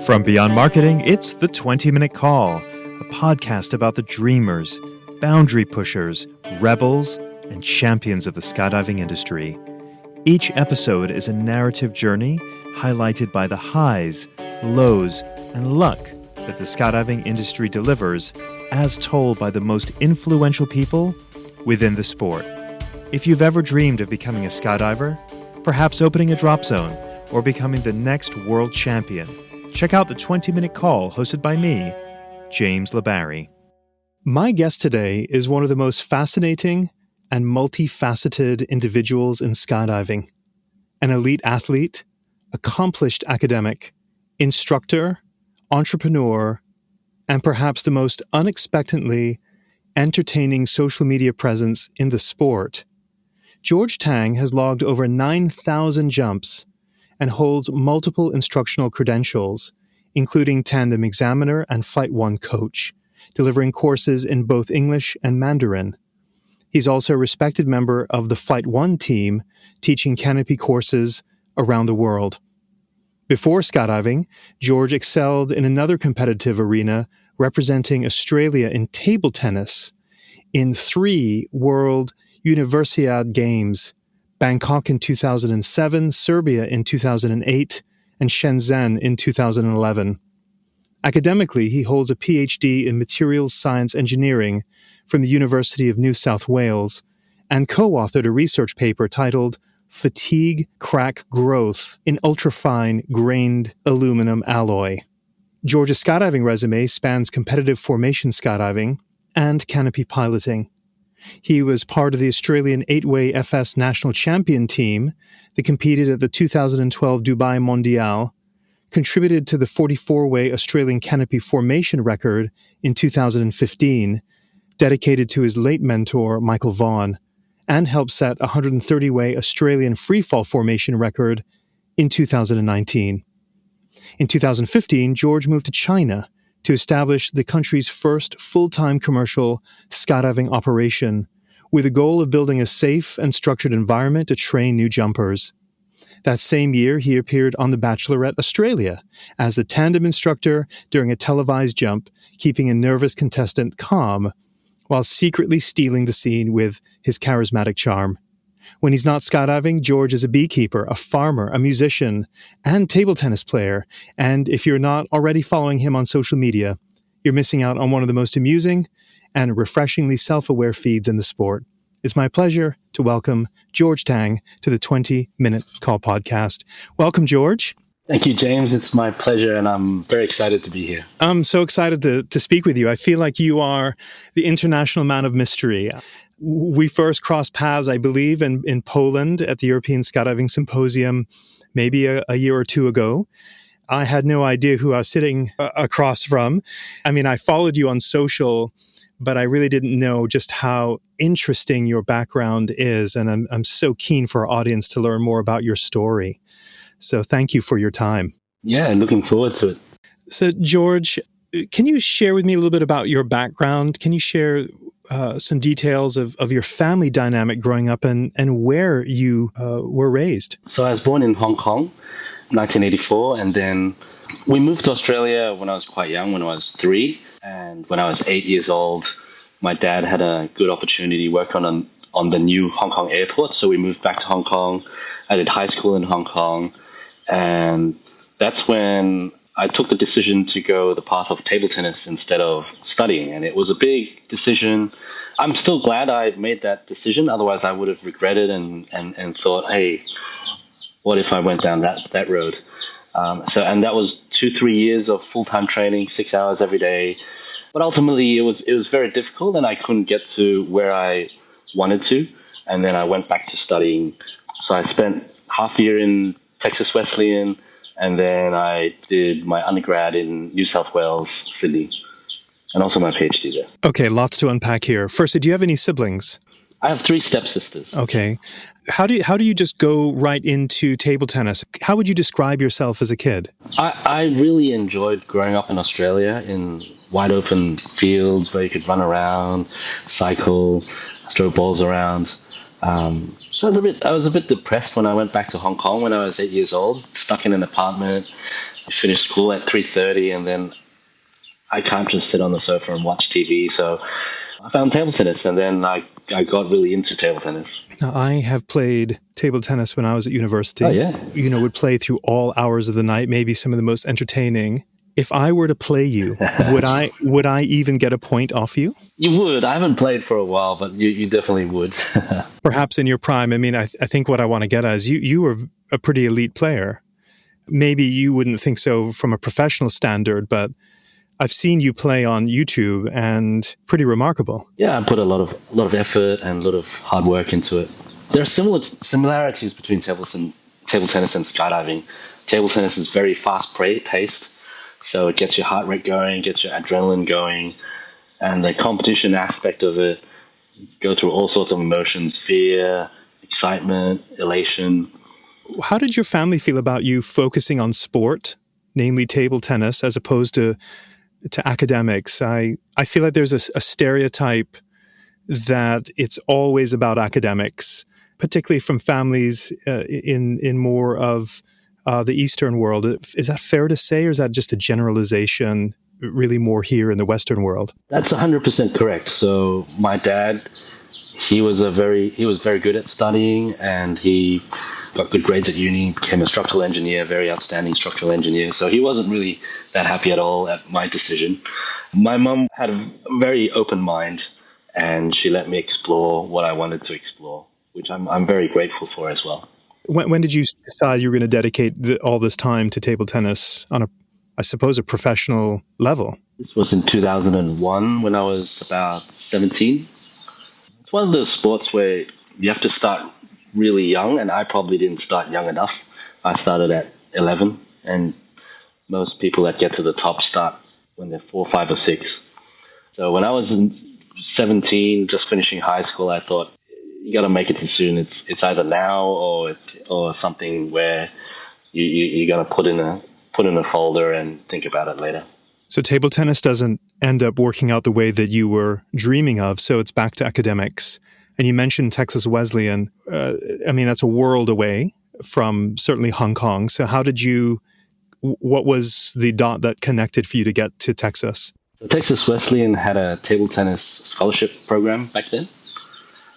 From Beyond Marketing, it's the 20-Minute Call, a podcast about the dreamers, boundary pushers, rebels, and champions of the skydiving industry. Each episode is a narrative journey highlighted by the highs, lows, and luck that the skydiving industry delivers, as told by the most influential people within the sport. If you've ever dreamed of becoming a skydiver, perhaps opening a drop zone, or becoming the next world champion, check out the 20-Minute Call hosted by me, James LeBarry. My guest today is one of the most fascinating and multifaceted individuals in skydiving. An elite athlete, accomplished academic, instructor, entrepreneur, and perhaps the most unexpectedly entertaining social media presence in the sport. George Tang has logged over 9,000 jumps and holds multiple instructional credentials, including Tandem Examiner and Flight-1 Coach, delivering courses in both English and Mandarin. He's also a respected member of the Flight-1 team, teaching canopy courses around the world. Before skydiving, George excelled in another competitive arena, representing Australia in table tennis in 3 World Universiade Games, Bangkok in 2007, Serbia in 2008, and Shenzhen in 2011. Academically, he holds a PhD in Materials Science Engineering from the University of New South Wales and co-authored a research paper titled Fatigue Crack Growth in Ultrafine Grained Aluminum Alloy. George's skydiving resume spans competitive formation skydiving and canopy piloting. He was part of the Australian 8-way FS national champion team that competed at the 2012 Dubai Mondial, contributed to the 44-way Australian canopy formation record in 2015, dedicated to his late mentor, Michael Vaughan, and helped set a 130-way Australian freefall formation record in 2019. In 2015, George moved to China to establish the country's first full-time commercial skydiving operation, with the goal of building a safe and structured environment to train new jumpers. That same year, he appeared on The Bachelorette Australia as the tandem instructor during a televised jump, keeping a nervous contestant calm while secretly stealing the scene with his charismatic charm. When he's not skydiving, George is a beekeeper, a farmer, a musician, and table tennis player. And if you're not already following him on social media, you're missing out on one of the most amusing and refreshingly self-aware feeds in the sport. It's my pleasure to welcome George Tang to the 20-Minute Call podcast. Welcome, George. Thank you, James. It's my pleasure, and I'm very excited to be here. I'm so excited to speak with you. I feel like you are the international man of mystery. We first crossed paths, I believe, in Poland at the European Skydiving Symposium maybe a year or two ago. I had no idea who I was sitting across from. I mean, I followed you on social, but I really didn't know just how interesting your background is. And I'm so keen for our audience to learn more about your story. So thank you for your time. Yeah, looking forward to it. So, George, can you share with me a little bit about your background? Can you share some details of your family dynamic growing up and where you were raised? So I was born in Hong Kong, 1984, and then we moved to Australia when I was quite young, when I was 3. And when I was 8 years old, my dad had a good opportunity working on the new Hong Kong airport. So we moved back to Hong Kong. I did high school in Hong Kong. And that's when I took the decision to go the path of table tennis instead of studying. And it was a big decision. I'm still glad I made that decision. Otherwise, I would have regretted and thought, hey, what if I went down that road? And that was 2-3 years of full-time training, 6 hours every day. But ultimately, it was very difficult, and I couldn't get to where I wanted to. And then I went back to studying. So I spent half a year in Texas Wesleyan, and then I did my undergrad in New South Wales, Sydney, and also my PhD there. Okay, lots to unpack here. Firstly, do you have any siblings? I have 3 stepsisters. Okay. How do you just go right into table tennis? How would you describe yourself as a kid? I really enjoyed growing up in Australia in wide open fields where you could run around, cycle, throw balls around. So I was a bit depressed when I went back to Hong Kong when I was 8 years old, stuck in an apartment. I finished school at 3:30, and then I can't just sit on the sofa and watch TV. So I found table tennis, and then I got really into table tennis. Now, I have played table tennis when I was at university. Oh, yeah. Would play through all hours of the night, maybe some of the most entertaining. If I were to play you, would I even get a point off you? You would. I haven't played for a while, but you definitely would. Perhaps in your prime. I mean, I think what I want to get at is you were a pretty elite player. Maybe you wouldn't think so from a professional standard, but I've seen you play on YouTube and pretty remarkable. Yeah, I put a lot of effort and a lot of hard work into it. There are similarities between table tennis and skydiving. Table tennis is very fast paced. So it gets your heart rate going, gets your adrenaline going, and the competition aspect of it, you go through all sorts of emotions, fear, excitement, elation. How did your family feel about you focusing on sport, namely table tennis, as opposed to academics? I feel like there's a stereotype that it's always about academics, particularly from families in more of the Eastern world. Is that fair to say, or is that just a generalization, really more here in the Western world? That's 100% correct. So my dad, he was very good at studying, and he got good grades at uni, became a structural engineer, very outstanding structural engineer. So he wasn't really that happy at all at my decision. My mum had a very open mind, and she let me explore what I wanted to explore, which I'm very grateful for as well. When did you decide you were going to dedicate all this time to table tennis on I suppose, a professional level? This was in 2001 when I was about 17. It's one of those sports where you have to start really young, and I probably didn't start young enough. I started at 11, and most people that get to the top start when they're 4, 5, or 6. So when I was 17, just finishing high school, I thought, you got to make it too soon. It's either now or something where you got to put in a folder and think about it later. So table tennis doesn't end up working out the way that you were dreaming of. So it's back to academics. And you mentioned Texas Wesleyan. That's a world away from certainly Hong Kong. So what was the dot that connected for you to get to Texas? So Texas Wesleyan had a table tennis scholarship program back then.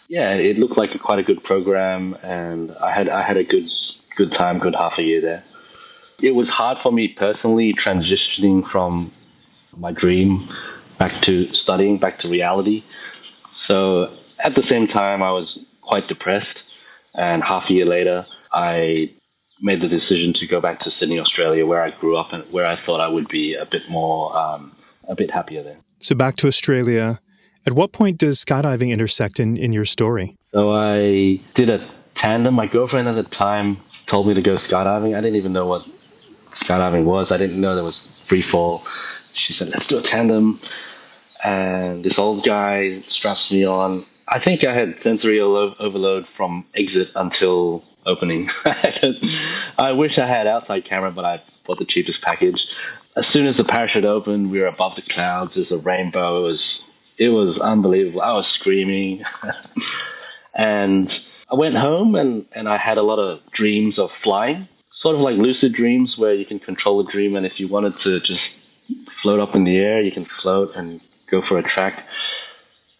Yeah, it looked like quite a good program, and I had a good time, good half a year there. It was hard for me personally transitioning from my dream back to studying, back to reality. So at the same time, I was quite depressed, and half a year later, I made the decision to go back to Sydney, Australia, where I grew up and where I thought I would be a bit happier there. So back to Australia. At what point does skydiving intersect in your story? So I did a tandem. My girlfriend at the time told me to go skydiving. I didn't even know what skydiving was. I didn't know there was free fall. She said, let's do a tandem. And this old guy straps me on. I think I had sensory overload from exit until opening. I wish I had outside camera, but I bought the cheapest package. As soon as the parachute opened, we were above the clouds. There's a rainbow. It was unbelievable. I was screaming. And I went home and I had a lot of dreams of flying, sort of like lucid dreams where you can control the dream. And if you wanted to just float up in the air, you can float and go for a track.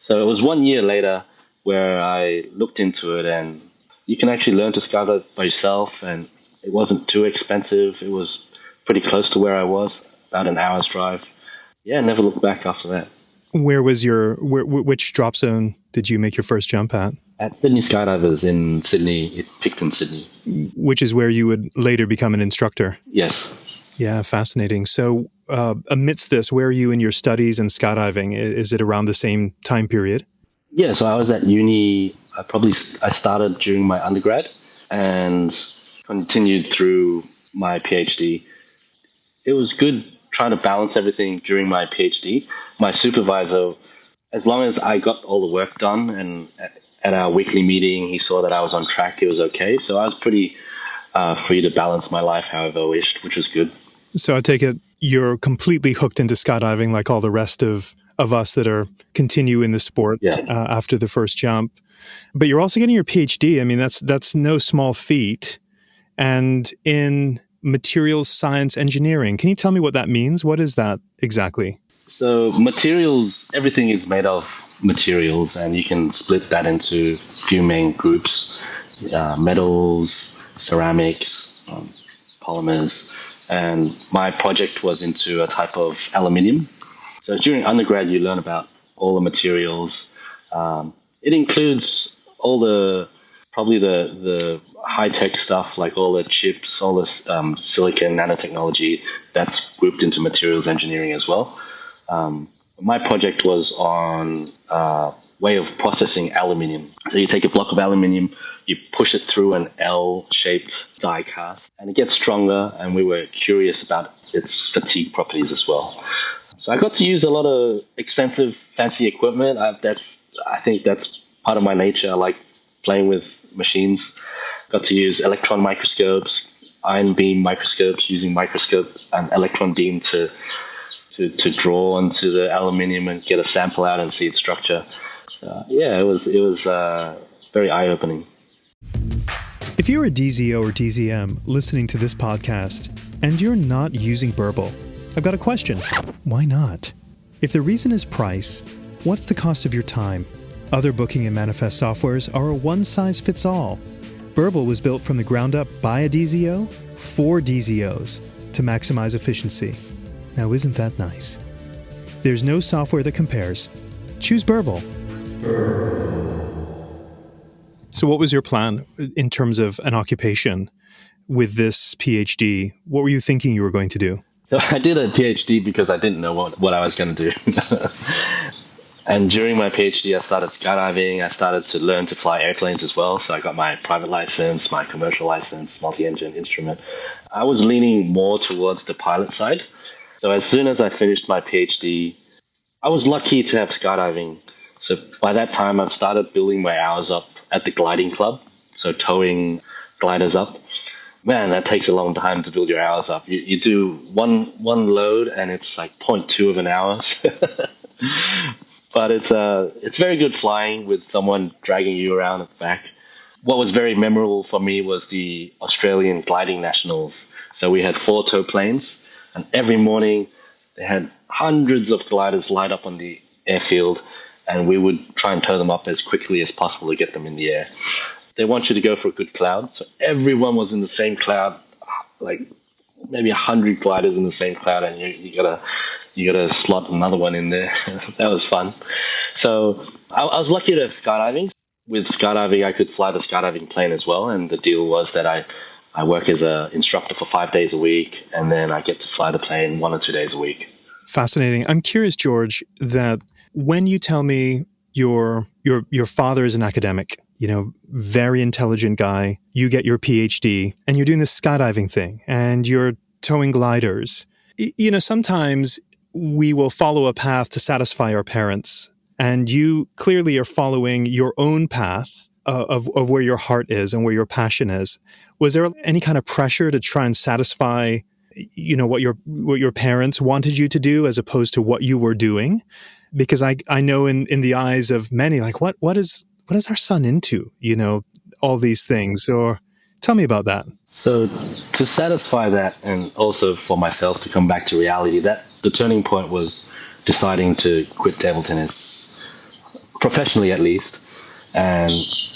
So it was 1 year later where I looked into it, and you can actually learn to skydive by yourself, and it wasn't too expensive. It was pretty close to where I was, about an hour's drive. Yeah, never looked back after that. Where was which drop zone did you make your first jump at? At Sydney Skydivers in Sydney. It picked in Sydney. Which is where you would later become an instructor? Yes. Yeah, fascinating. So amidst this, where are you in your studies and skydiving? Is it around the same time period? Yeah, so I was at uni. I started during my undergrad and continued through my PhD. It was good trying to balance everything during my PhD. My supervisor, as long as I got all the work done, and at our weekly meeting, he saw that I was on track, it was okay. So I was pretty free to balance my life however I wished, which was good. So I take it you're completely hooked into skydiving like all the rest of us that continue in the sport after the first jump. But you're also getting your PhD. I mean, that's no small feat. And in materials science engineering. Can you tell me what that means? What is that exactly? So materials, everything is made of materials, and you can split that into a few main groups: metals, ceramics, polymers. And my project was into a type of aluminium. So during undergrad, you learn about all the materials. It includes all probably the high-tech stuff, like all the chips, all the silicon nanotechnology. That's grouped into materials engineering as well. My project was on way of processing aluminium. So you take a block of aluminium, you push it through an L-shaped die cast, and it gets stronger, and we were curious about its fatigue properties as well. So I got to use a lot of expensive, fancy equipment. I think that's part of my nature. I like playing with machines. Got to use electron microscopes, ion beam microscopes, using microscope and electron beam to draw onto the aluminium and get a sample out and see its structure. It was very eye-opening. If you're a DZO or DZM listening to this podcast and you're not using Burble, I've got a question. Why not? If the reason is price, what's the cost of your time? Other booking and manifest softwares are a one-size-fits-all. Burble was built from the ground up by a DZO for DZOs to maximize efficiency. Now, isn't that nice? There's no software that compares. Choose Burble. So what was your plan in terms of an occupation with this PhD? What were you thinking you were going to do? So I did a PhD because I didn't know what I was going to do. And during my PhD, I started skydiving. I started to learn to fly airplanes as well. So I got my private license, my commercial license, multi-engine instrument. I was leaning more towards the pilot side. So as soon as I finished my PhD, I was lucky to have skydiving. So by that time, I've started building my hours up at the gliding club. So towing gliders up. Man, that takes a long time to build your hours up. You do one load and it's like 0.2 of an hour. But it's very good flying with someone dragging you around at the back. What was very memorable for me was the Australian gliding nationals. So we had 4 tow planes, and every morning they had hundreds of gliders lined up on the airfield, and we would try and tow them up as quickly as possible to get them in the air. They want you to go for a good cloud, so everyone was in the same cloud, like maybe 100 gliders in the same cloud, and you gotta slot another one in there. That was fun. So I was lucky to have skydiving. With skydiving, I could fly the skydiving plane as well, and the deal was that I work as an instructor for 5 days a week, and then I get to fly the plane 1 or 2 days a week. Fascinating. I'm curious, George, that when you tell me your father is an academic, very intelligent guy, you get your PhD, and you're doing this skydiving thing, and you're towing gliders. Sometimes we will follow a path to satisfy our parents, and you clearly are following your own path of where your heart is and where your passion is. Was there any kind of pressure to try and satisfy, what your parents wanted you to do as opposed to what you were doing? Because I know in the eyes of many, like, what is our son into? All these things. Or tell me about that. So to satisfy that, and also for myself to come back to reality, that the turning point was deciding to quit table tennis, professionally at least, and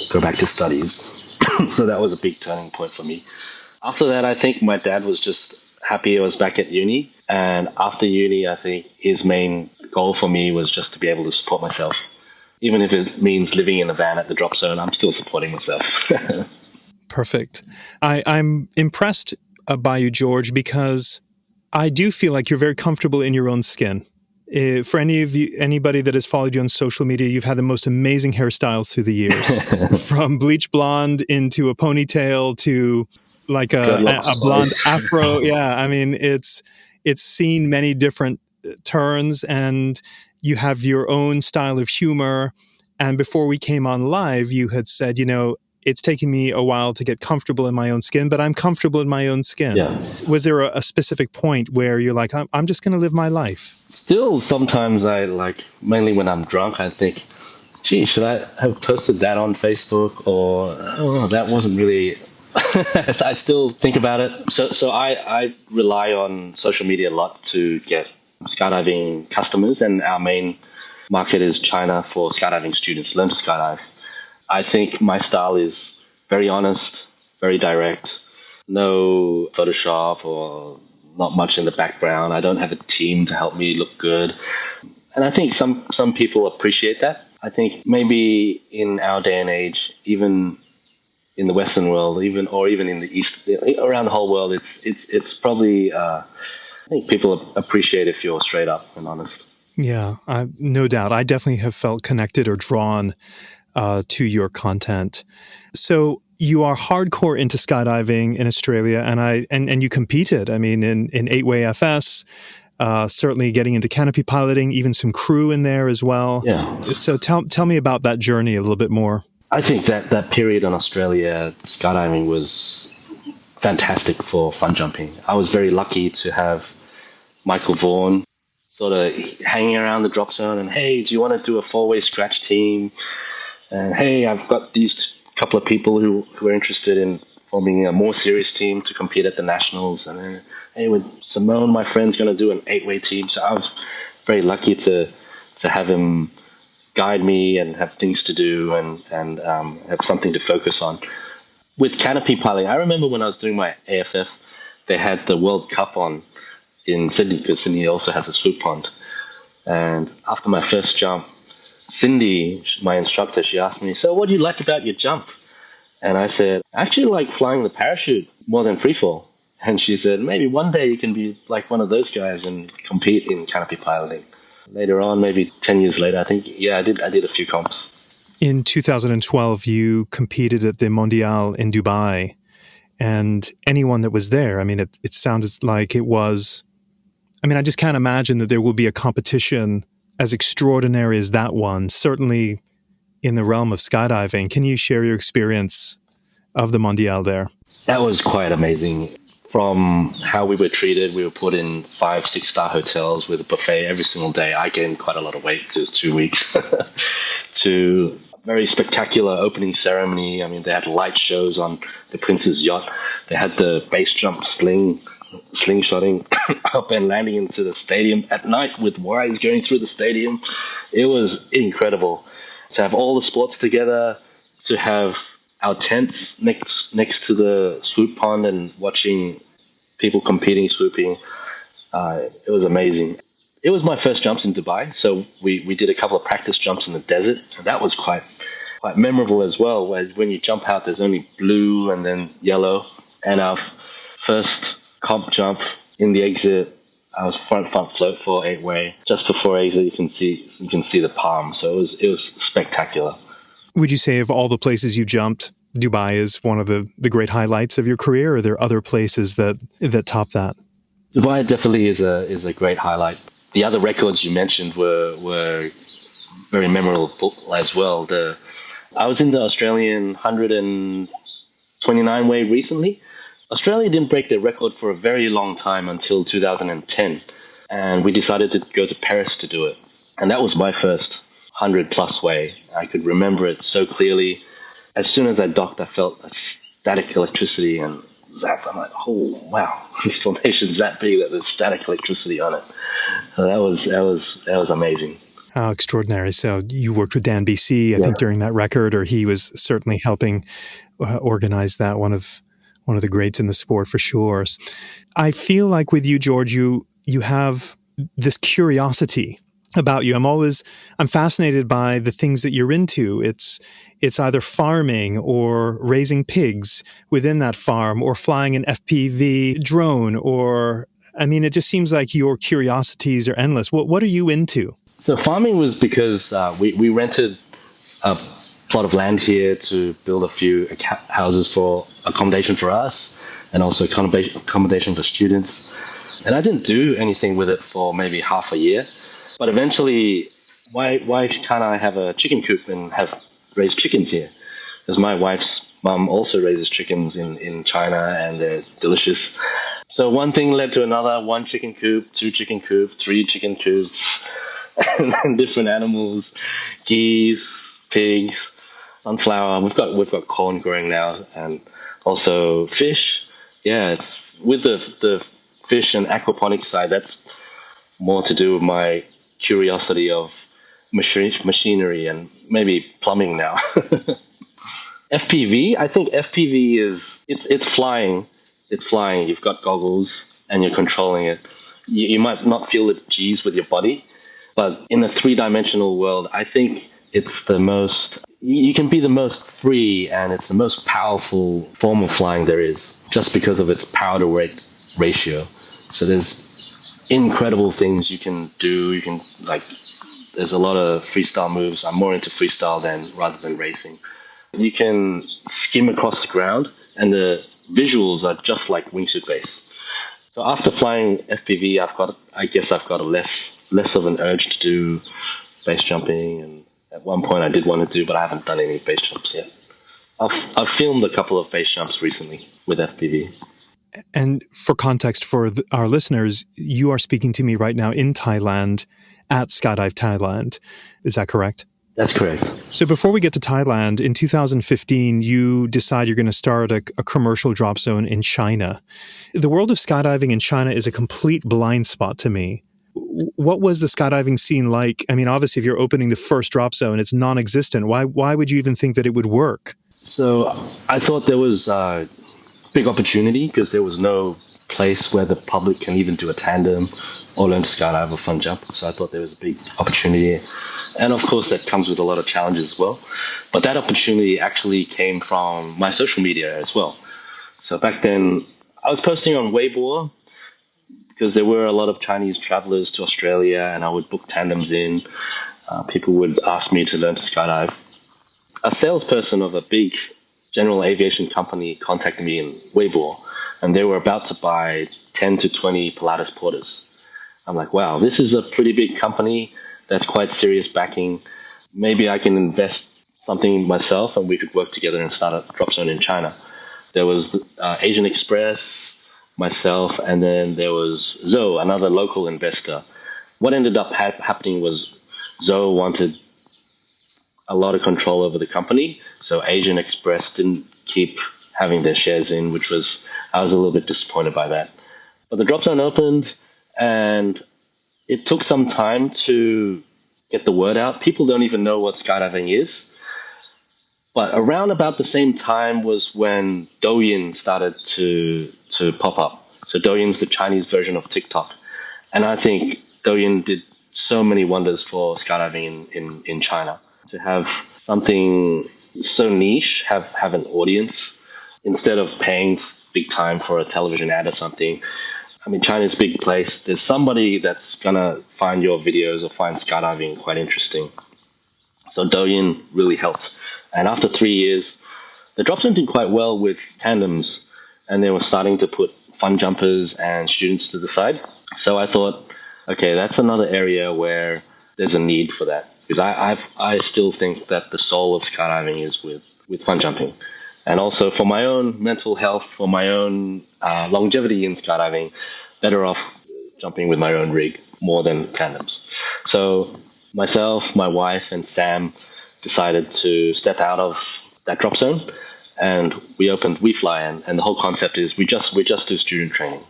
go back to studies. So that was a big turning point for me. After that, I think my dad was just happy I was back at uni. And after uni, I think his main goal for me was just to be able to support myself. Even if it means living in a van at the drop zone, I'm still supporting myself. Perfect. I'm impressed by you, George, because I do feel like you're very comfortable in your own skin. For anybody that has followed you on social media, you've had the most amazing hairstyles through the years, from bleach blonde into a ponytail to like a blonde afro. Yeah, I mean, it's seen many different turns, and you have your own style of humor. And before we came on live, you had said, it's taken me a while to get comfortable in my own skin, but I'm comfortable in my own skin. Yeah. Was there a specific point where you're like, I'm just going to live my life? Still, sometimes I mainly when I'm drunk, I think, gee, should I have posted that on Facebook? Or, oh, that wasn't really. I still think about it. So I rely on social media a lot to get skydiving customers, and our main market is China for skydiving students, learn to skydive. I think my style is very honest, very direct, no Photoshop or not much in the background. I don't have a team to help me look good. And I think some people appreciate that. I think maybe in our day and age, even in the Western world, even in the East, around the whole world, it's probably I think people appreciate if you're straight up and honest. Yeah, no doubt. I definitely have felt connected or drawn to your content. So you are hardcore into skydiving in Australia, and you competed. I mean, in 8-way FS. Certainly getting into canopy piloting, even some crew in there as well. Yeah. So tell me about that journey a little bit more. I think that period in Australia, skydiving was fantastic for fun jumping. I was very lucky to have Michael Vaughan sort of hanging around the drop zone and, hey, do you want to do a 4-way scratch team? And, hey, I've got these couple of people who are interested in forming a more serious team to compete at the Nationals. And then, hey, with Simone, my friend's going to do an 8-way team. So I was very lucky to have him guide me and have things to do and have something to focus on. With canopy piloting, I remember when I was doing my AFF, they had the World Cup on in Sydney, because Sydney also has a swoop pond. And after my first jump, Cindy, my instructor, she asked me, so what do you like about your jump? And I said, I actually like flying the parachute more than freefall. And she said, maybe one day you can be like one of those guys and compete in canopy piloting. Later on, maybe 10 years later, I think, yeah, I did a few comps. In 2012, you competed at the Mondial in Dubai, and anyone that was there, I mean, it sounds like it was, I mean, I just can't imagine that there will be a competition as extraordinary as that one, certainly in the realm of skydiving. Can you share your experience of the Mondial there? That was quite amazing. From how we were treated, we were put in 5-6-star hotels with a buffet every single day. I gained quite a lot of weight those 2 weeks. To a very spectacular opening ceremony. I mean, they had light shows on the Prince's yacht. They had the base jump slingshotting up and landing into the stadium at night with wires going through the stadium. It was incredible to have all the sports together, to have our tents next to the swoop pond and watching people competing, swooping. It was amazing. It was my first jumps in Dubai, so we did a couple of practice jumps in the desert. That was quite memorable as well, where when you jump out, there's only blue and then yellow. And our first comp jump in the exit, I was front float for 8-way. Just before exit, you can see the palm. So it was spectacular. Would you say of all the places you jumped, Dubai is one of the great highlights of your career, or are there other places that top that? Dubai definitely is a great highlight. The other records you mentioned were very memorable as well. I was in the Australian 129-way recently. Australia didn't break their record for a very long time until 2010, and we decided to go to Paris to do it. And that was my first 100-plus way. I could remember it so clearly. As soon as I docked, I felt a static electricity and zap. I'm like, oh wow, this formation's that big that there's static electricity on it. So that was amazing. How extraordinary! So you worked with Dan BC, I think, during that record, or he was certainly helping organize that. One of the greats in the sport for sure. I feel like with you, George, you have this curiosity about you. I'm fascinated by the things that you're into. It's either farming or raising pigs within that farm, or flying an FPV drone, it just seems like your curiosities are endless. What are you into? So farming was because we rented a plot of land here to build a few houses for accommodation for us, and also accommodation for students. And I didn't do anything with it for maybe half a year. But eventually, why can't I have a chicken coop and have raised chickens here? Because my wife's mum also raises chickens in China, and they're delicious. So one thing led to another: 1 chicken coop, 2 chicken coops, 3 chicken coops, and then different animals, geese, pigs, sunflower. We've got corn growing now, and also fish. Yeah, it's with the fish and aquaponics side. That's more to do with my curiosity of machinery and maybe plumbing now. FPV, I think FPV it's flying. It's flying. You've got goggles and you're controlling it. You might not feel the G's with your body, but in a three-dimensional world, I think it's the most. You can be the most free, and it's the most powerful form of flying there is, just because of its power to weight ratio. So there's incredible things you can do. You can there's a lot of freestyle moves. I'm more into freestyle rather than racing. You can skim across the ground, and the visuals are just like wingsuit base. So after flying FPV, I guess I've got a less of an urge to do base jumping, and at one point I did want to do, but I haven't done any base jumps yet. I've filmed a couple of base jumps recently with FPV. And for context for our listeners, you are speaking to me right now in Thailand at Skydive Thailand. Is that correct? That's correct. So before we get to Thailand, in 2015, you decide you're going to start a commercial drop zone in China. The world of skydiving in China is a complete blind spot to me. What was the skydiving scene like? I mean, obviously, if you're opening the first drop zone, it's non-existent. Why would you even think that it would work? So I thought there was a big opportunity because there was no place where the public can even do a tandem or learn to skydive or fun jump. So I thought there was a big opportunity. And of course, that comes with a lot of challenges as well. But that opportunity actually came from my social media as well. So back then, I was posting on Weibo because there were a lot of Chinese travelers to Australia, and I would book tandems in. People would ask me to learn to skydive. A salesperson of a big general aviation company contacted me in Weibo, and they were about to buy 10 to 20 Pilates porters. I'm like, wow, this is a pretty big company that's quite serious backing. Maybe I can invest something myself and we could work together and start a drop zone in China. There was Asian Express, myself, and then there was DZO, another local investor. What ended up happening was DZO wanted a lot of control over the company, so Asian Express didn't keep having their shares in, I was a little bit disappointed by that. But the drop zone opened, and it took some time to get the word out. People don't even know what skydiving is. But around about the same time was when Douyin started to pop up. So Douyin's the Chinese version of TikTok. And I think Douyin did so many wonders for skydiving in China. To have something so niche, have an audience, instead of paying big time for a television ad or something. I mean, China's a big place. There's somebody that's going to find your videos or find skydiving quite interesting. So Douyin really helped. And after 3 years, the drop zone did quite well with tandems, and they were starting to put fun jumpers and students to the side. So I thought, okay, that's another area where there's a need for that. Because I still think that the soul of skydiving is with fun jumping. And also for my own mental health, for my own longevity in skydiving, better off jumping with my own rig more than tandems. So myself, my wife, and Sam decided to step out of that drop zone, and we opened WeFly, and the whole concept is we just do student training.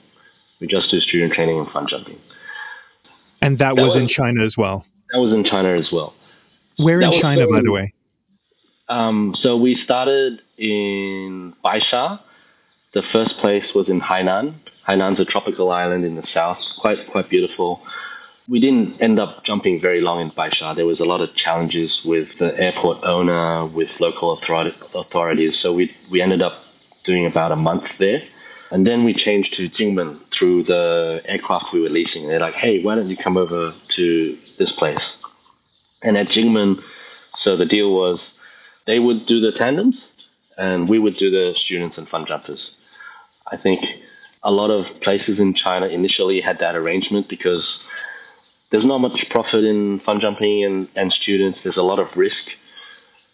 We just do student training and fun jumping. And that was in China as well? That was in China as well. Where in China, by the way? So we started in Baisha. The first place was in Hainan. Hainan's a tropical island in the south, quite beautiful. We didn't end up jumping very long in Baisha. There was a lot of challenges with the airport owner, with local authorities. So we ended up doing about a month there. And then we changed to Jingmen through the aircraft we were leasing. They're like, hey, why don't you come over to this place? And at Jingmen, so the deal was they would do the tandems and we would do the students and fun jumpers. I think a lot of places in China initially had that arrangement because there's not much profit in fun jumping and students. There's a lot of risk,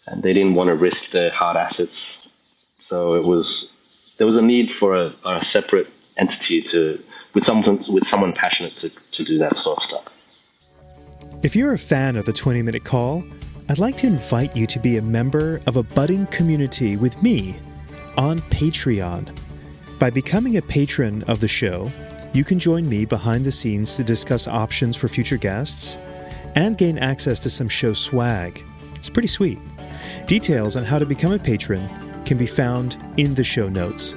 and they didn't want to risk their hard assets. So there was a need for a separate entity with someone passionate to do that sort of stuff. If you're a fan of the 20-Minute Call, I'd like to invite you to be a member of a budding community with me on Patreon. By becoming a patron of the show, you can join me behind the scenes to discuss options for future guests and gain access to some show swag. It's pretty sweet. Details on how to become a patron can be found in the show notes.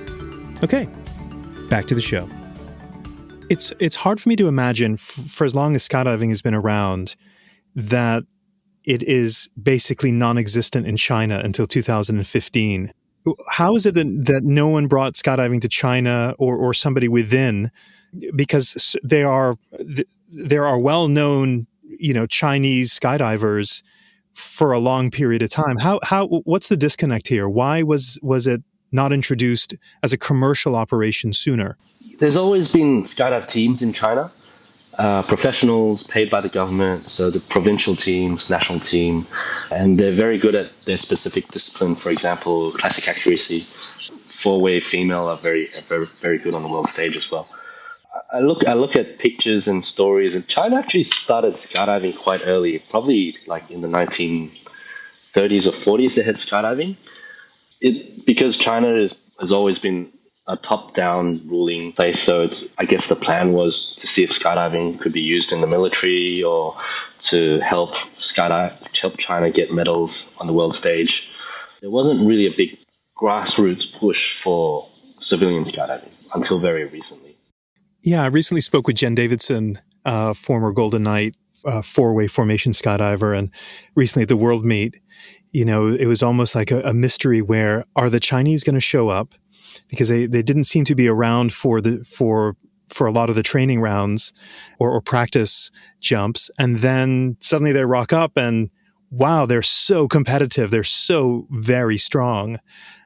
Okay, back to the show. It's hard for me to imagine, for as long as skydiving has been around, that it is basically non-existent in China until 2015. How is it that no one brought skydiving to China or somebody within? Because there are well-known, Chinese skydivers for a long period of time. What's the disconnect here? Why was it not introduced as a commercial operation sooner? There's always been skydive teams in China, professionals paid by the government, so the provincial teams, national team, and they're very good at their specific discipline. For example, classic accuracy. Four-way female are very, very, very good on the world stage as well. I look at pictures and stories, and China actually started skydiving quite early, probably like in the 1930s or 40s they had skydiving. Because China has always been a top-down ruling place, so I guess the plan was to see if skydiving could be used in the military or to help China get medals on the world stage. There wasn't really a big grassroots push for civilian skydiving until very recently. Yeah, I recently spoke with Jen Davidson, former Golden Knight, four-way formation skydiver, and recently at the World Meet, it was almost like a mystery where are the Chinese going to show up? Because they didn't seem to be around for a lot of the training rounds or practice jumps. And then suddenly they rock up and wow, they're so competitive. They're so very strong.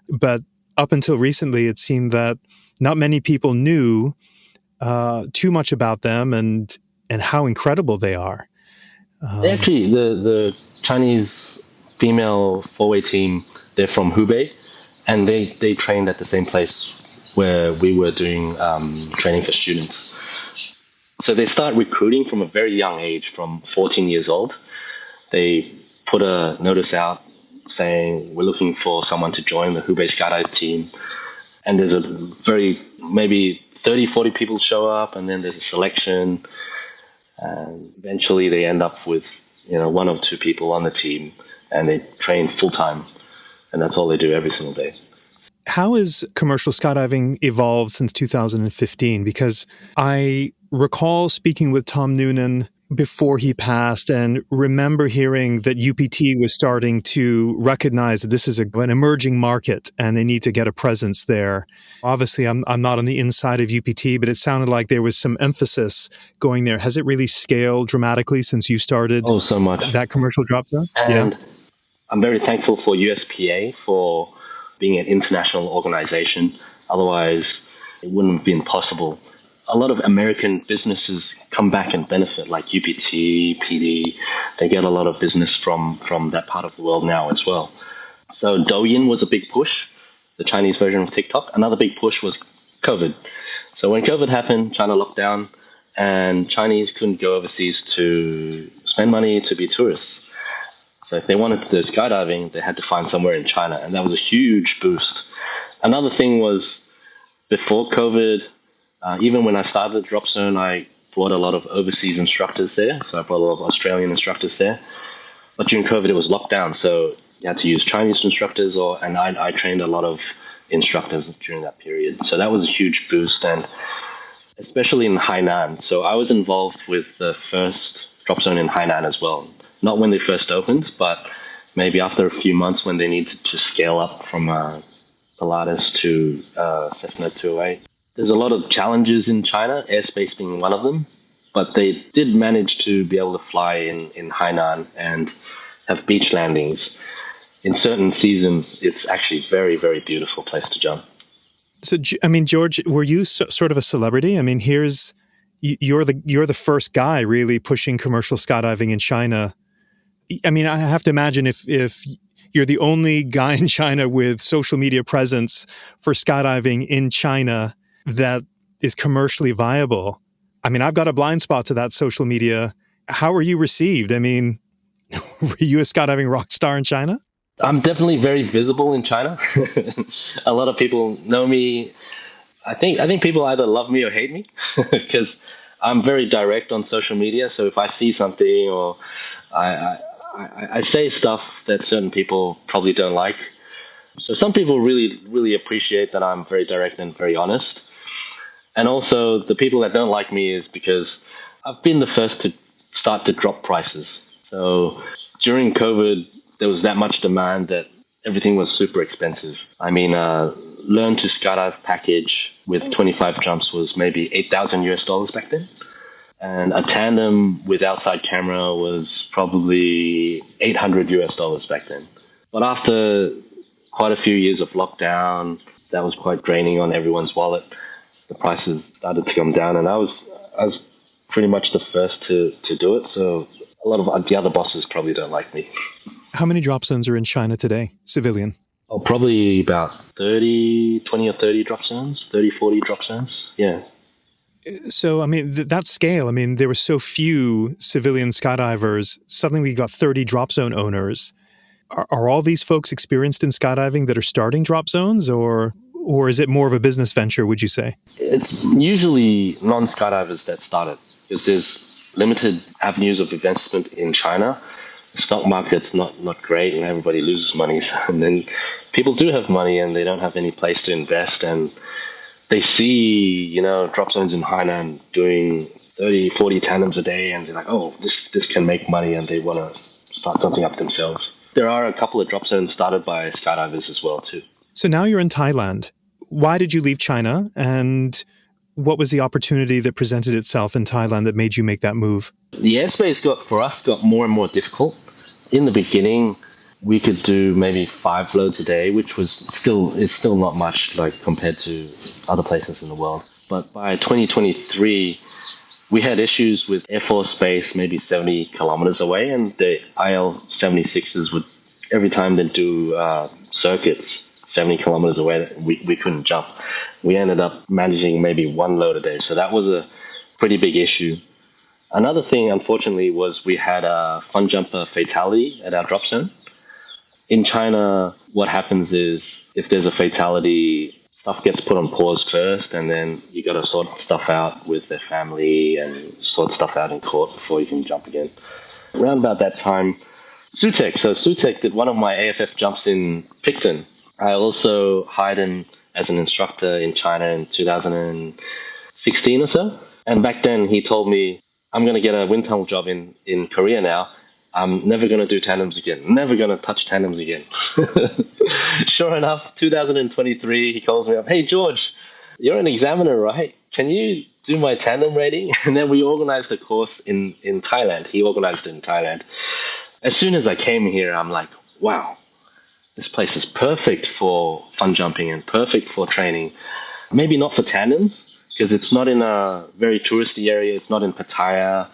But up until recently, it seemed that not many people knew too much about them and how incredible they are. Actually, the Chinese female four-way team, they're from Hubei, and they trained at the same place where we were doing training for students. So they start recruiting from a very young age, from 14 years old. They put a notice out saying, we're looking for someone to join the Hubei Skydive team. And there's maybe 30, 40 people show up, and then there's a selection. And eventually they end up with, one or two people on the team, and they train full-time. And that's all they do every single day. How has commercial skydiving evolved since 2015? Because I recall speaking with Tom Noonan before he passed and remember hearing that UPT was starting to recognize that this is an emerging market and they need to get a presence there. Obviously, I'm not on the inside of UPT, but it sounded like there was some emphasis going there. Has it really scaled dramatically since you started? Oh, so much. That commercial drop zone? And I'm very thankful for USPA for being an international organization. Otherwise, it wouldn't have been possible. A lot of American businesses come back and benefit, like UPT, PD. They get a lot of business from that part of the world now as well. So Douyin was a big push, the Chinese version of TikTok. Another big push was COVID. So when COVID happened, China locked down, and Chinese couldn't go overseas to spend money to be tourists. So if they wanted to do skydiving, they had to find somewhere in China, and that was a huge boost. Another thing was, before COVID, even when I started the drop zone, I brought a lot of overseas instructors there. So I brought a lot of Australian instructors there. But during COVID, it was locked down, so you had to use Chinese instructors, and I trained a lot of instructors during that period. So that was a huge boost, and especially in Hainan. So I was involved with the first drop zone in Hainan as well. Not when they first opened, but maybe after a few months when they needed to scale up from Pilatus to Cessna 208. There's a lot of challenges in China, airspace being one of them, but they did manage to be able to fly in Hainan and have beach landings. In certain seasons, it's actually a very, very beautiful place to jump. So, George, were you sort of a celebrity? You're the first guy really pushing commercial skydiving in China. I have to imagine if you're the only guy in China with social media presence for skydiving in China that is commercially viable. I've got a blind spot to that social media. How are you received? Were you a skydiving rock star in China? I'm definitely very visible in China. A lot of people know me. I think people either love me or hate me because I'm very direct on social media. So if I see something or I, I I say stuff that certain people probably don't like. So some people really appreciate that I'm very direct and very honest. And also the people that don't like me is because I've been the first to start to drop prices. So during COVID, there was that much demand that everything was super expensive. I mean, learn to skydive package with 25 jumps was maybe 8,000 US dollars back then. And a tandem with outside camera was probably 800 US dollars back then. But after quite a few years of lockdown, that was quite draining on everyone's wallet. The prices started to come down, and I was pretty much the first to do it. So a lot of the other bosses probably don't like me. How many drop zones are in China today, civilian? Oh, probably about 20 or 30 drop zones, 30, 40 drop zones. Yeah. So, I mean, that scale, I mean, there were so few civilian skydivers. Suddenly we got 30 drop zone owners. Are all these folks experienced in skydiving that are starting drop zones, or is it more of a business venture, would you say? It's usually non-skydivers that start it because there's limited avenues of investment in China. The stock market's not great and everybody loses money. And then people do have money and they don't have any place to invest. And they see, drop zones in Hainan doing 30, 40 tandems a day and they're like, oh, this can make money, and they want to start something up themselves. There are a couple of drop zones started by skydivers as well, too. So now you're in Thailand. Why did you leave China, and what was the opportunity that presented itself in Thailand that made you make that move? The airspace got more and more difficult. In the beginning, we could do maybe 5 loads a day, which is still not much like compared to other places in the world. But by 2023, we had issues with Air Force Base maybe 70 kilometers away, and the IL-76s would, every time they do circuits 70 kilometers away, we couldn't jump. We ended up managing maybe 1 load a day, so that was a pretty big issue. Another thing, unfortunately, was we had a fun jumper fatality at our drop zone. In China, what happens is if there's a fatality, stuff gets put on pause first, and then you got to sort stuff out with their family and sort stuff out in court before you can jump again. Around about that time, Sutek did one of my AFF jumps in Picton. I also hired him as an instructor in China in 2016 or so. And back then he told me, I'm going to get a wind tunnel job in Korea now. I'm never going to do tandems again. Never going to touch tandems again. Sure enough, 2023, he calls me up. Hey, George, you're an examiner, right? Can you do my tandem rating? And then we organized a course in Thailand. He organized it in Thailand. As soon as I came here, I'm like, wow, this place is perfect for fun jumping and perfect for training. Maybe not for tandems, because it's not in a very touristy area. It's not in Pattaya.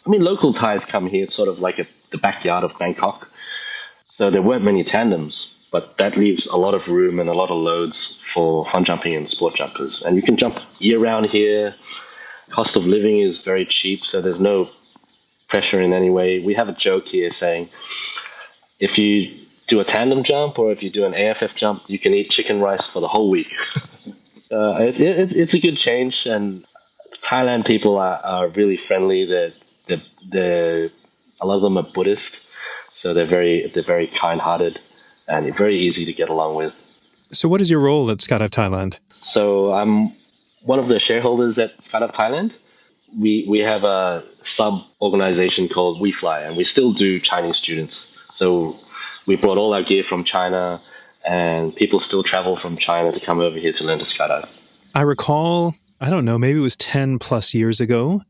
I mean, local Thais come here. It's sort of like the backyard of Bangkok. So there weren't many tandems, but that leaves a lot of room and a lot of loads for fun jumping and sport jumpers. And you can jump year-round here. Cost of living is very cheap, so there's no pressure in any way. We have a joke here saying, if you do a tandem jump or if you do an AFF jump, you can eat chicken rice for the whole week. It's a good change, and Thailand people are really friendly. They're a lot of them are Buddhist, so they're very kind-hearted and very easy to get along with. So what is your role at Skydive Thailand? So I'm one of the shareholders at Skydive Thailand. We have a sub-organization called We Fly, and we still do Chinese students. So we brought all our gear from China, and people still travel from China to come over here to learn to skydive. I recall, I don't know, maybe it was 10 plus years ago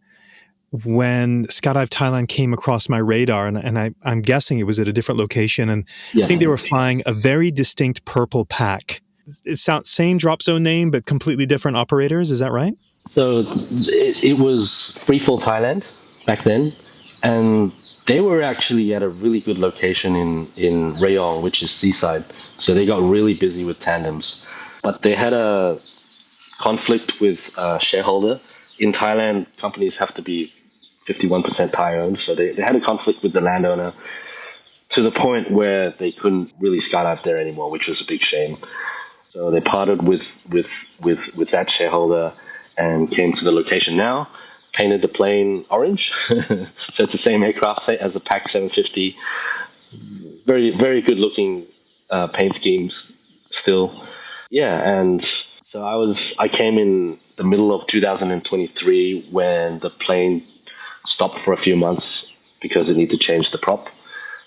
when Skydive Thailand came across my radar, and I'm guessing it was at a different location, and yeah. I think they were flying a very distinct purple pack. It sounds same drop zone name, but completely different operators. Is that right? So it was Freefall Thailand back then, and they were actually at a really good location in Rayong, which is seaside. So they got really busy with tandems. But they had a conflict with a shareholder. In Thailand, companies have to be 51% Thai owned. So they had a conflict with the landowner. to the point where they couldn't really skydive there anymore, which was a big shame. So they parted with that shareholder and came to the location now, painted the plane orange. So it's the same aircraft as the PAC 750. Very, very good looking paint schemes still. Yeah, and so I came in the middle of 2023 when the plane stopped for a few months because it needed to change the prop.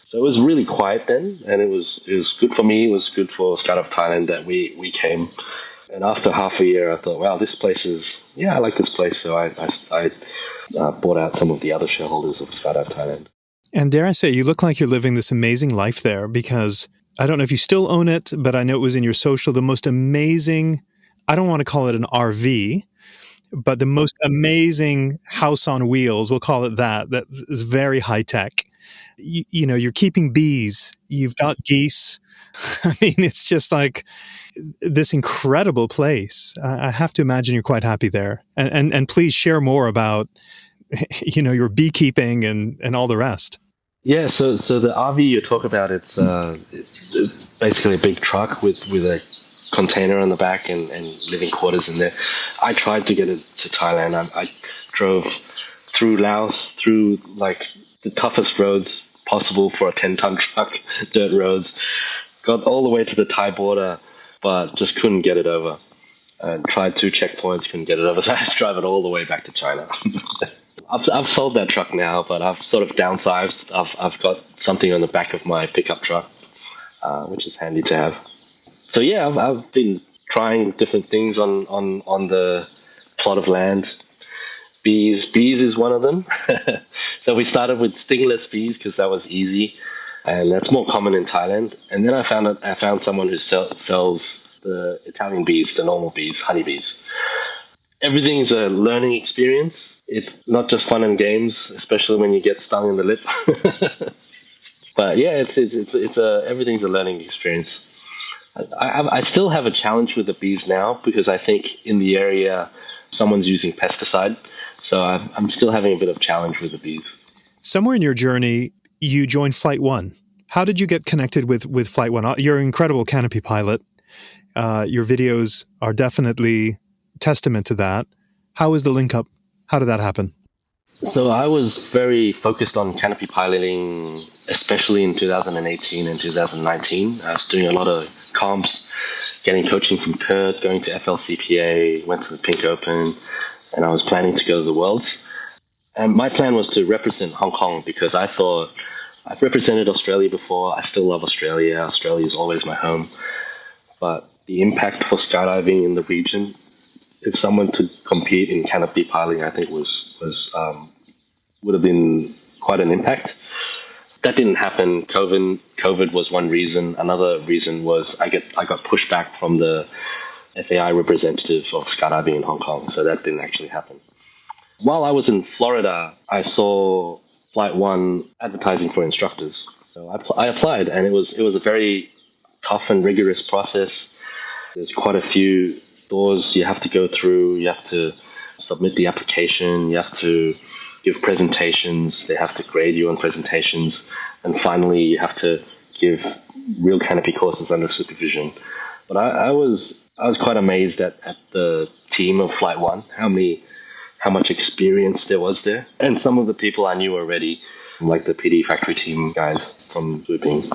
So it was really quiet then, and it was good for me. It was good for Skydive Thailand that we came. And after half a year, I thought, wow, this place I like this place. So I bought out some of the other shareholders of Skydive Thailand. And dare I say, you look like you're living this amazing life there, because I don't know if you still own it, but I know it was in your social, the most amazing, I don't want to call it an RV, but the most amazing house on wheels, we'll call it that is very high tech. You know, you're keeping bees, you've got geese. I mean, it's just like this incredible place. I have to imagine you're quite happy there. And please share more about, your beekeeping and all the rest. Yeah, so the RV you talk about, it's basically a big truck with a container on the back and living quarters in there. I tried to get it to Thailand. I drove through Laos, through like the toughest roads possible for a 10-ton truck, dirt roads. Got all the way to the Thai border, but just couldn't get it over. And tried 2 checkpoints, couldn't get it over. So I had to drive it all the way back to China. I've sold that truck now, but I've sort of downsized. I've got something on the back of my pickup truck, which is handy to have. So yeah, I've been trying different things on the plot of land. Bees is one of them. So we started with stingless bees because that was easy, and that's more common in Thailand. And then I found someone who sells the Italian bees, the normal bees, honeybees. Everything is a learning experience. It's not just fun and games, especially when you get stung in the lip. But yeah, everything's a learning experience. I still have a challenge with the bees now because I think in the area someone's using pesticide. So I'm still having a bit of challenge with the bees. Somewhere in your journey, you joined Flight-1. How did you get connected with Flight-1? You're an incredible canopy pilot. Your videos are definitely testament to that. How was the link up? How did that happen? So I was very focused on canopy piloting, especially in 2018 and 2019. I was doing a lot of comps, getting coaching from Kurt, going to FLCPA, went to the Pink Open, and I was planning to go to the Worlds. And my plan was to represent Hong Kong because I thought I've represented Australia before. I still love Australia. Australia is always my home. But the impact for skydiving in the region, if someone to compete in canopy piloting, I think would have been quite an impact. That didn't happen. COVID was one reason. Another reason was I got pushed back from the FAI representative of skydiving in Hong Kong, so that didn't actually happen. While I was in Florida, I saw Flight-1 advertising for instructors. So I applied, and it was a very tough and rigorous process. There's quite a few doors you have to go through. You have to submit the application. You have to give presentations. They have to grade you on presentations. And finally, you have to give real canopy courses under supervision. But I was quite amazed at the team of Flight-1, how much experience there was there. And some of the people I knew already, like the PD factory team guys from swooping.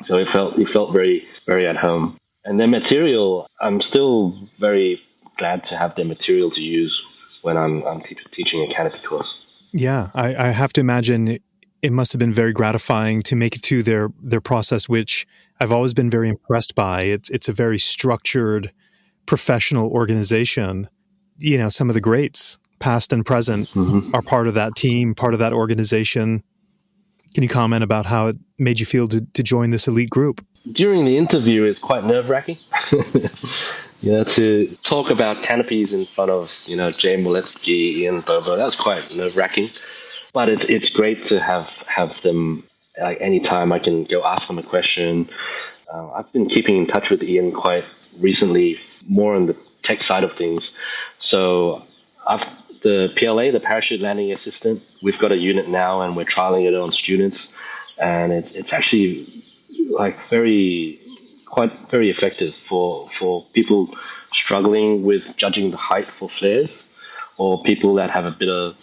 So it felt very, very at home. And their material, I'm still very glad to have their material to use when I'm teaching a canopy course. Yeah, I have to imagine it must have been very gratifying to make it through their process, which I've always been very impressed by. It's a very structured, professional organization. You know, some of the greats, past and present, are part of that team, part of that organization. Can you comment about how it made you feel to join this elite group? During the interview, it's quite nerve-wracking. To talk about canopies in front of, Jay Moletsky, Ian Bobo, that was quite nerve-wracking. But it's great to have them, like, anytime I can go ask them a question. I've been keeping in touch with Ian quite recently, more on the tech side of things. So the PLA, the parachute landing assistant, we've got a unit now and we're trialing it on students. and it's actually like very effective for people struggling with judging the height for flares, or people that have a bit of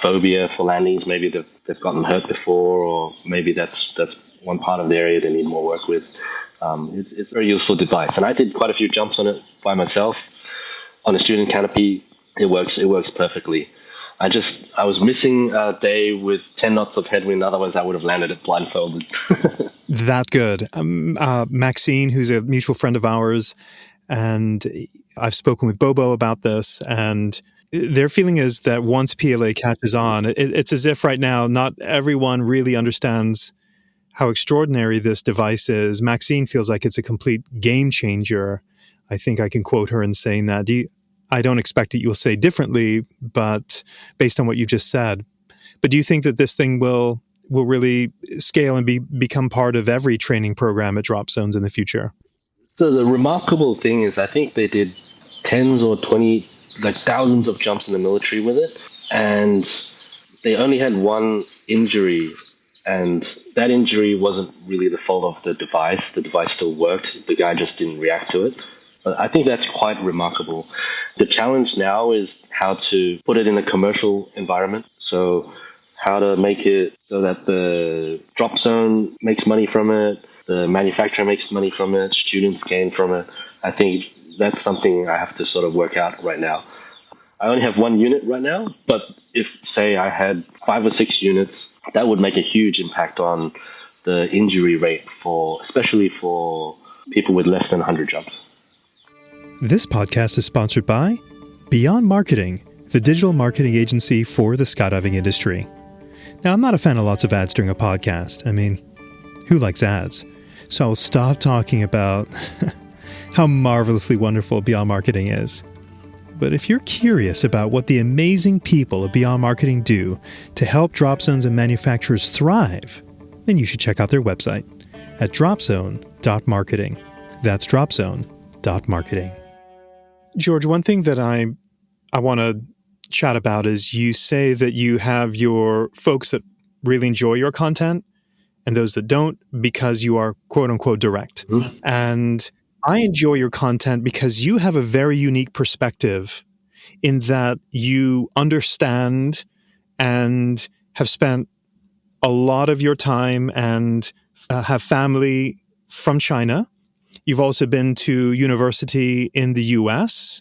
phobia for landings. Maybe they've gotten hurt before, or maybe that's one part of the area they need more work with. It's a very useful device, and I did quite a few jumps on it by myself on a student canopy. It works perfectly. I was missing a day with 10 knots of headwind. Otherwise, I would have landed it blindfolded. That good. Maxine, who's a mutual friend of ours, and I've spoken with Bobo about this, and their feeling is that once PLA catches on, it's as if right now not everyone really understands how extraordinary this device is. Maxine feels like it's a complete game changer. I think I can quote her in saying that. I don't expect that you'll say differently, but based on what you just said. But do you think that this thing will really scale and become part of every training program at Drop Zones in the future? So the remarkable thing is, I think they did tens or 20, like thousands of jumps in the military with it, and they only had one injury, and that injury wasn't really the fault of the device. The device still worked. The guy just didn't react to it. But I think that's quite remarkable. The challenge now is how to put it in a commercial environment. So how to make it so that the drop zone makes money from it, the manufacturer makes money from it, students gain from it. I think that's something I have to sort of work out right now. I only have one unit right now, but if, say, I had 5 or 6 units, that would make a huge impact on the injury rate especially for people with less than 100 jumps. This podcast is sponsored by Beyond Marketing, the digital marketing agency for the skydiving industry. Now, I'm not a fan of lots of ads during a podcast. I mean, who likes ads? So I'll stop talking about how marvelously wonderful Beyond Marketing is. But if you're curious about what the amazing people of Beyond Marketing do to help drop zones and manufacturers thrive, then you should check out their website at dropzone.marketing. That's dropzone.marketing. George, one thing that I want to chat about is you say that you have your folks that really enjoy your content and those that don't because you are quote unquote direct. Mm-hmm. And I enjoy your content because you have a very unique perspective in that you understand and have spent a lot of your time and have family from China. You've also been to university in the US.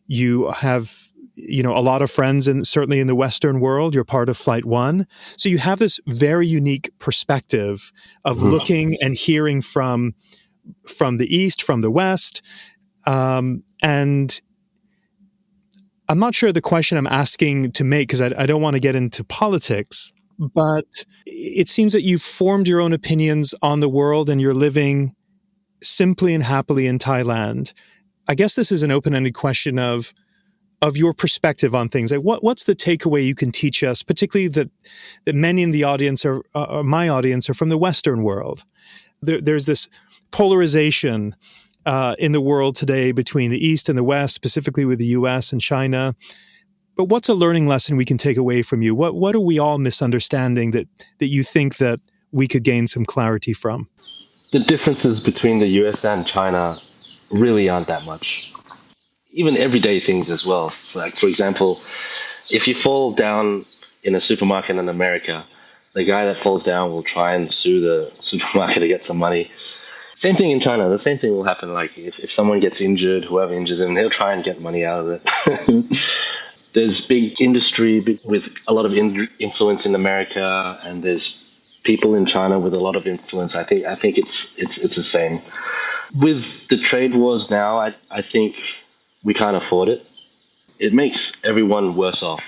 You have, a lot of friends, and certainly in the Western world. You're part of Flight-1. So you have this very unique perspective of looking and hearing from the East, from the West. And I'm not sure the question I'm asking to make, because I don't want to get into politics, but it seems that you've formed your own opinions on the world and you're living simply and happily in Thailand. I guess this is an open-ended question of your perspective on things. Like what's the takeaway you can teach us, particularly that many in the audience or my audience are from the Western world. There's this polarization in the world today between the East and the West, specifically with the US and China. But what's a learning lesson we can take away from you? What are we all misunderstanding that you think that we could gain some clarity from? The differences between the US and China really aren't that much. Even everyday things as well. Like, for example, if you fall down in a supermarket in America, the guy that falls down will try and sue the supermarket to get some money. Same thing in China. The same thing will happen. Like, if someone gets injured, whoever injured him, he'll try and get money out of it. There's big industry with a lot of influence in America, and there's people in China with a lot of influence. I think it's the same. With the trade wars now, I think we can't afford it. It makes everyone worse off.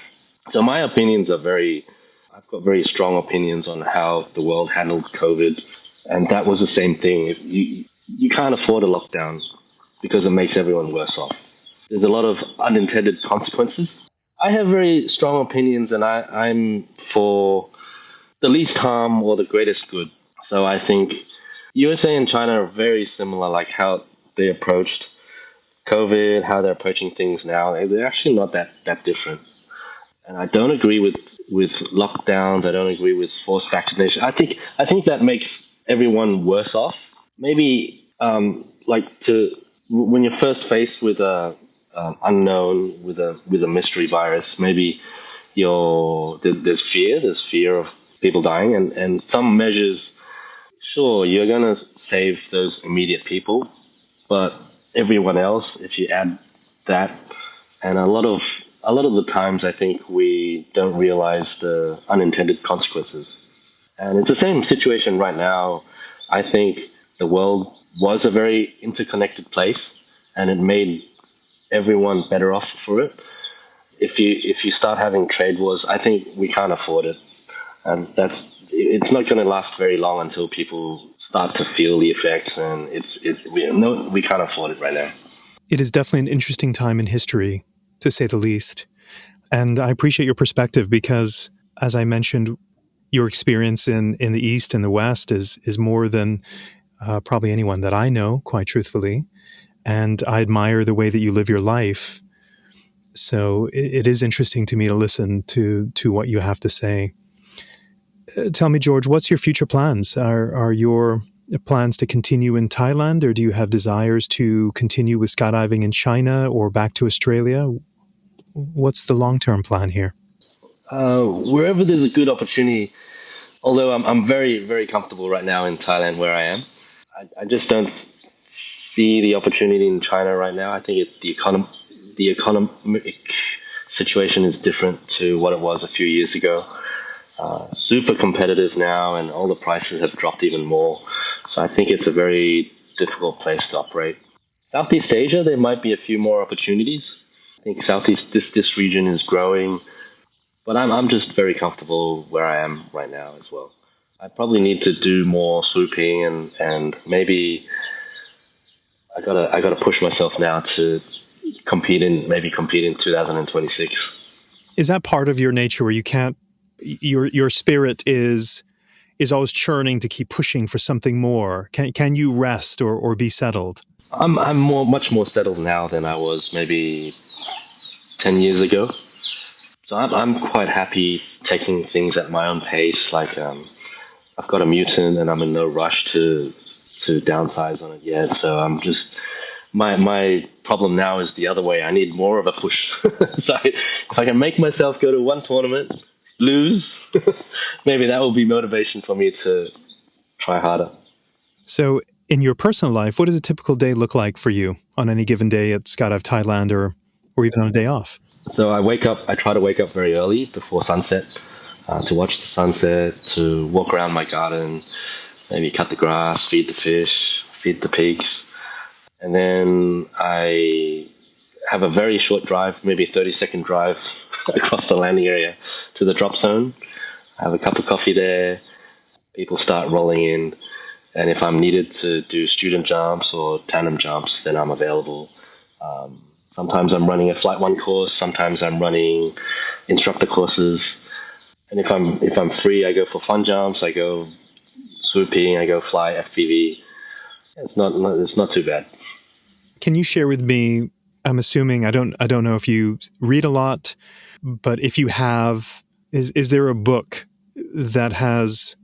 So my opinions are I've got very strong opinions on how the world handled COVID, and that was the same thing. You can't afford a lockdown because it makes everyone worse off. There's a lot of unintended consequences. I have very strong opinions, and I'm for the least harm or the greatest good. So I think USA and China are very similar, like how they approached COVID, how they're approaching things now. They're actually not that different. And I don't agree with lockdowns. I don't agree with forced vaccination. I think that makes everyone worse off. Maybe like to when you're first faced with a unknown with a mystery virus, maybe there's fear of people dying, and some measures. Sure, you're gonna save those immediate people, but everyone else, if you add that, and a lot of the times, I think we don't realize the unintended consequences. And it's the same situation right now. I think the world was a very interconnected place, and it made everyone better off for it. If you start having trade wars, I think we can't afford it, and it's not going to last very long until people start to feel the effects, and we can't afford it right now. It is definitely an interesting time in history, to say the least. And I appreciate your perspective because, as I mentioned, your experience in the East and the West is more than probably anyone that I know, quite truthfully. And I admire the way that you live your life. So it is interesting to me to listen to what you have to say. Tell me, George, what's your future plans? Are your plans to continue in Thailand, or do you have desires to continue with skydiving in China or back to Australia? What's the long-term plan here? Wherever there's a good opportunity, although I'm very, very comfortable right now in Thailand where I am, I just don't see the opportunity in China right now. I think the economic situation is different to what it was a few years ago. Super competitive now, and all the prices have dropped even more. So I think it's a very difficult place to operate. Southeast Asia, there might be a few more opportunities. I think this region is growing, but I'm just very comfortable where I am right now as well. I probably need to do more swooping, and maybe I gotta push myself now to compete in 2026. Is that part of your nature where you can't? Your spirit is always churning to keep pushing for something more. Can you rest or be settled? I'm much more settled now than I was maybe 10 years ago. So I'm quite happy taking things at my own pace. Like I've got a mutant, and I'm in no rush to downsize on it yet. So I'm just my problem now is the other way. I need more of a push. So if I can make myself go to one tournament, lose, maybe that will be motivation for me to try harder. So in your personal life, what does a typical day look like for you on any given day at Skydive Thailand or even on a day off? So I try to wake up very early before sunset to watch the sunset, to walk around my garden, maybe cut the grass, feed the fish, feed the pigs. And then I have a very short drive, maybe a 30-second drive across the landing area to the drop zone. I have a cup of coffee there. People start rolling in. And if I'm needed to do student jumps or tandem jumps, then I'm available. Sometimes I'm running a Flight-1 course. Sometimes I'm running instructor courses. And if I'm free, I go for fun jumps. I go swooping. I go fly FPV. It's not too bad. Can you share with me? I'm assuming I don't know if you read a lot, but if you have, is there a book that has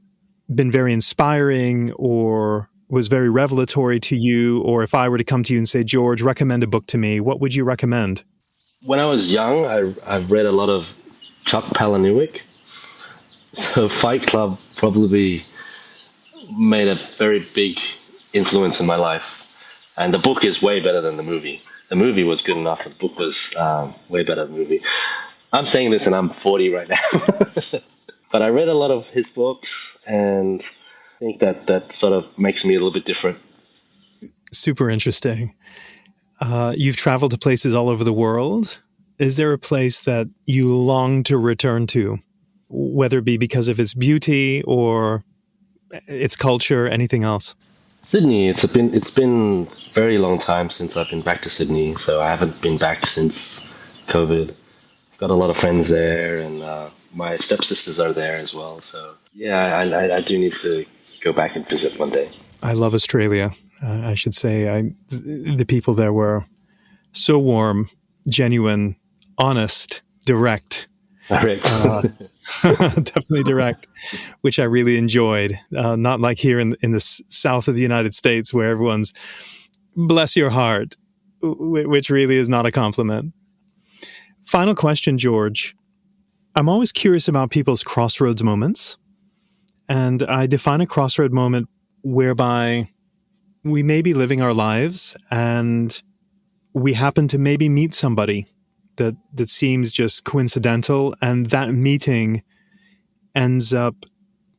been very inspiring or was very revelatory to you? Or if I were to come to you and say, George, recommend a book to me, what would you recommend? When I was young, I've read a lot of Chuck Palahniuk. So Fight Club probably made a very big influence in my life. And the book is way better than the movie. The movie was good enough. The book was way better than the movie. I'm saying this and I'm 40 right now. But I read a lot of his books, and I think that sort of makes me a little bit different. Super interesting. You've traveled to places all over the world. Is there a place that you long to return to, whether it be because of its beauty or its culture, anything else? Sydney. It's been a very long time since I've been back to Sydney, so I haven't been back since COVID. I've got a lot of friends there, and my stepsisters are there as well. So yeah, I do need to go back and visit one day. I love Australia. I should say the people there were so warm, genuine, honest, direct. Direct. Definitely direct, which I really enjoyed. Not like here in the south of the United States where everyone's bless your heart, which really is not a compliment. Final question, George. I'm always curious about people's crossroads moments. And I define a crossroad moment whereby we may be living our lives and we happen to maybe meet somebody that seems just coincidental, and that meeting ends up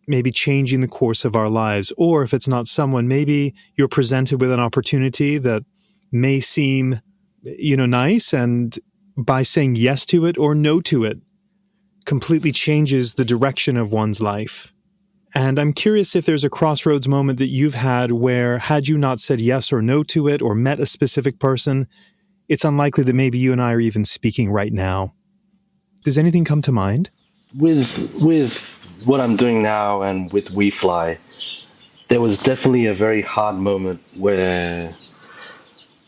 maybe changing the course of our lives. Or if it's not someone, maybe you're presented with an opportunity that may seem, nice, and by saying yes to it or no to it, completely changes the direction of one's life. And I'm curious if there's a crossroads moment that you've had where, had you not said yes or no to it or met a specific person, it's unlikely that maybe you and I are even speaking right now. Does anything come to mind? With what I'm doing now and with WeFly, there was definitely a very hard moment where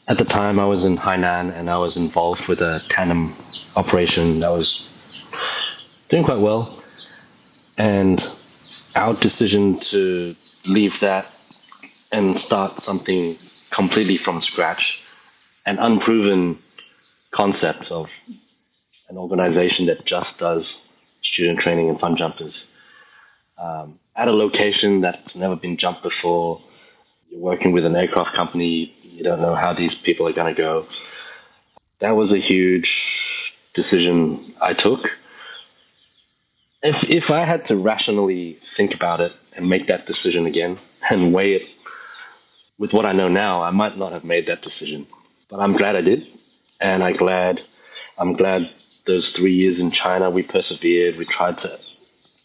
at the time I was in Hainan and I was involved with a tandem operation that was doing quite well. And our decision to leave that and start something completely from scratch, an unproven concept of an organization that just does student training and fun jumpers at a location that's never been jumped before. You're working with an aircraft company. You don't know how these people are going to go. That was a huge decision I took. If I had to rationally think about it and make that decision again and weigh it with what I know now, I might not have made that decision. But I'm glad I did. And I'm glad those 3 years in China, we persevered. We tried to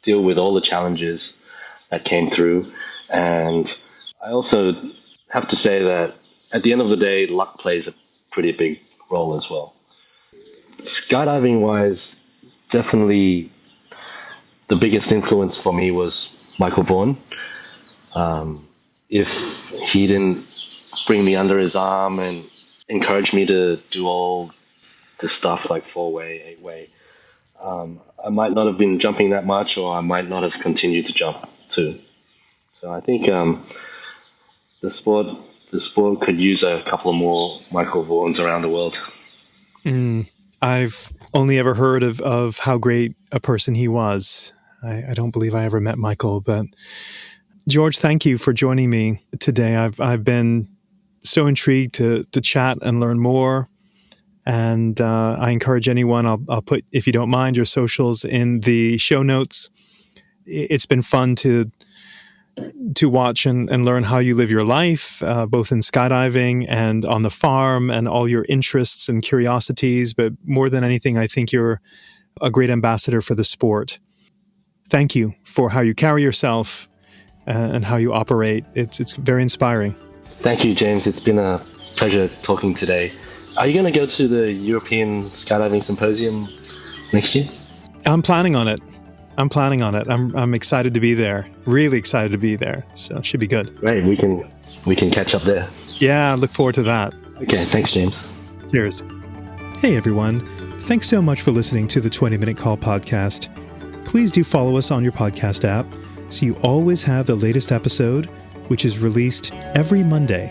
deal with all the challenges that came through. And I also have to say that at the end of the day, luck plays a pretty big role as well. Skydiving-wise, definitely the biggest influence for me was Michael Vaughan. If he didn't bring me under his arm and encourage me to do all this stuff like 4-way, 8-way, I might not have been jumping that much, or I might not have continued to jump too. So I think the sport could use a couple of more Michael Vaughans around the world. I've only ever heard of how great a person he was. I don't believe I ever met Michael, but George, thank you for joining me today. I've been so intrigued to chat and learn more. And I encourage anyone, I'll put, if you don't mind, your socials in the show notes. It's been fun to watch and learn how you live your life, both in skydiving and on the farm, and all your interests and curiosities. But more than anything, I think you're a great ambassador for the sport. Thank you for how you carry yourself and how you operate. It's very inspiring. Thank you, James. It's been a pleasure talking today. Are you going to go to the European Skydiving Symposium next year? I'm planning on it. I'm excited to be there. Really excited to be there. So it should be good. Great. We can catch up there. Yeah, look forward to that. Okay. Thanks, James. Cheers. Hey, everyone. Thanks so much for listening to the 20-Minute Call podcast. Please do follow us on your podcast app so you always have the latest episode, which is released every Monday.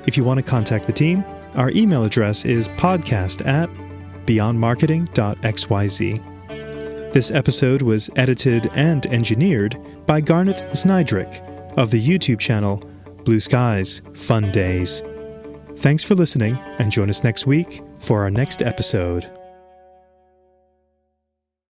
If you want to contact the team, our email address is podcast@beyondmarketing.xyz. This episode was edited and engineered by Garnet Znydrick of the YouTube channel Blue Skies Fun Days. Thanks for listening, and join us next week for our next episode.